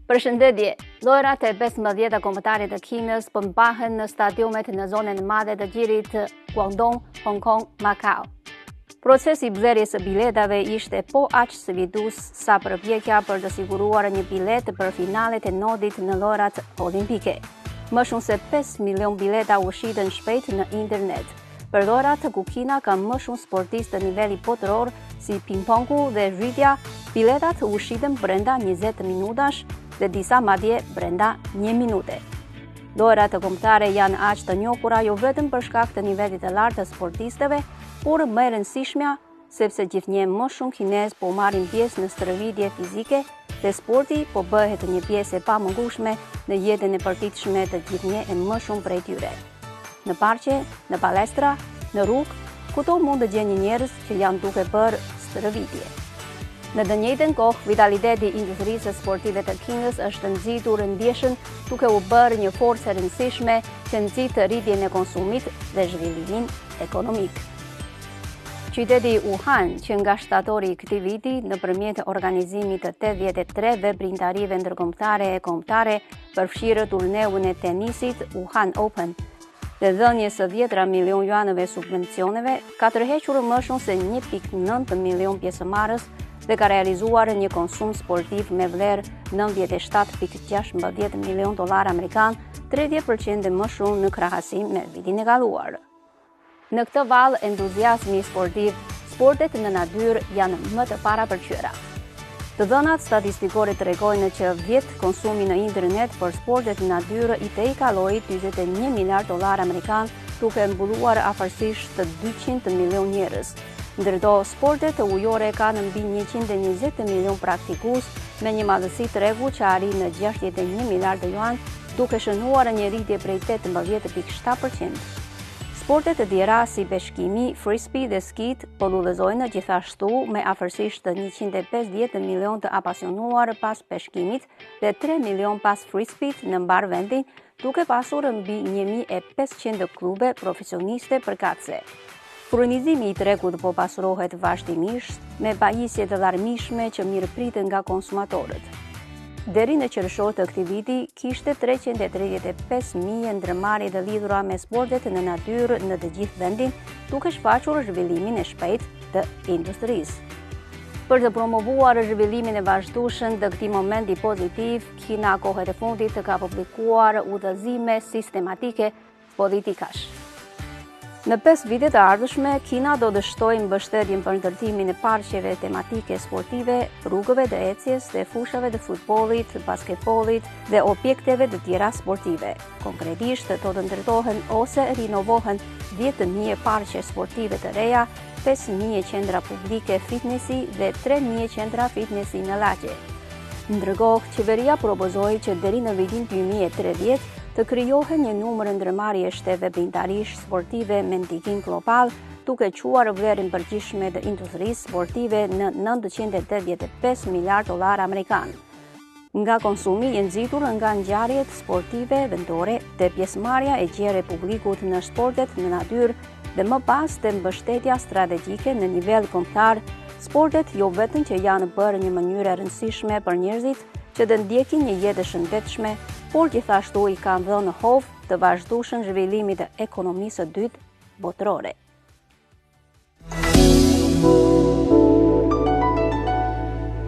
Përshëndetje, lojrat e 15 kombëtare të Kinës po mbahen në stadiumet në zonën e madhe të gjirit Guangdong, Hong Kong, Macau. Procesi i blerjes së biletave ishte po aq sfidues sa përpjekja për të siguruar një bilet për finalet e nodit në lojrat olimpike. Më shumë se 5 milion bileta u shitën shpejt në internet. Për lojrat ku Kina ka më shumë sportistë të nivelit botëror si ping-pongu dhe rritja, biletat u shitën brenda 20 minutash dhe disa madje brenda 1 minute. Lojrat kombëtare janë aq të njohura jo vetëm për shkak të nivelit të lartë të sportistëve, por më e rëndësishmja sepse gjithnjë më shumë kinezë po marrin pjesë në stërvitje fizike dhe sporti po bëhet një pjesë e pamundueshme në jetën e përditshme të gjithnjë e më shumë prej tyre. Në parqe, në palestra, në rrugë, kudo mund të gjeni njerëz që janë duke bërë stërvitje. Në të njëjtën kohë, vitaliteti i industrisë sportive të Kinës është nxitur ndjeshëm duke u bërë një forcë e rëndësishme që nxit rritjen e konsumit dhe zhvillimin ekonomik. Qyteti Wuhan, që nga shtatori i këtij viti, nëpërmjet organizimit të 83 veprimtarive ndërkombëtare e kombëtare, përfshirë turneun e tenisit Wuhan Open, dhe dhënies së 10 milion juanëve subvencioneve, ka tërhequr më shumë se 1.9 milion pjesëmarrës dhe ka realizuar një konsum sportiv me vlerë 97.16 milion dollar amerikan, 30% më shumë në krahasim me vitin e kaluar. Në këtë vallë entuziazmi sportiv, sportet në natyrë janë më të parapërqyera. Të dhënat statistikore tregojnë që vjet konsumi në internet për sportet në natyrë i kaloi 41 miliard dollar amerikan, duke mbulluar afërsisht 200 milion njerëz. Ndërto sportet ujore kanë mbi 120 milion praktikues me një madhësi tregu që arrin në 61 miliardë yuan, duke shënuar një rritje prej 18.7%. Sportet e tjera si peshkimi, frisbee dhe skit po lullëzojnë gjithashtu me afërsisht 150 milion të apasionuar pas peshkimit dhe 3 milion pas frisbeet në mbar vendin, duke pasur mbi 1500 klube profesioniste përkatëse. Furnizimi i tregut po pasurohet vazhdimisht me pajisje të larmishme që mirëpriten nga konsumatorët. Deri në qershor të këtij viti kishte 335.000 ndërmarrje të lidhura me sportet në natyrë në të gjithë vendin, duke shfaqur zhvillimin e shpejtë të industrisë. Për të promovuar zhvillimin e vazhdueshëm të këtij momenti pozitiv, Kina kohët e fundit ka publikuar udhëzime sistematike politikash. Në 5 vitet e ardhshme, Kina do të shtojë mbështetjen për ndërtimin e parqeve tematike sportive, rrugëve të ecjes dhe fushave të futbollit, basketbollit dhe objekteve të tjera sportive. Konkretisht, do të ndërtohen ose rinovohen 10.000 parqe sportive të reja, 5.000 qendra publike fitnessi dhe 3.000 qendra fitnessi në lagje. Ndërkohë, qeveria propozoi që deri në vitin 2030 të krijohen një numër ndërmarrjesh të veprimtarish sportive me ndikim global, duke quar vlerën përgjithshme të industrisë sportive në 985 miliard dollar amerikan. Nga konsumi i nxitur nga ngjarjet sportive vendore dhe pjesëmarrja e gjerë e publikut në sportet në natyrë dhe më pas të mbështetja strategjike në nivel kombëtar, sportet jo vetëm që janë bërë një mënyrë e rëndësishme për njerëzit që të ndjekin një jetë të shëndetshme, por gjithashtu i kanë dhënë hovë të vazhdueshëm zhvillimit të ekonomisë së dytë botërore.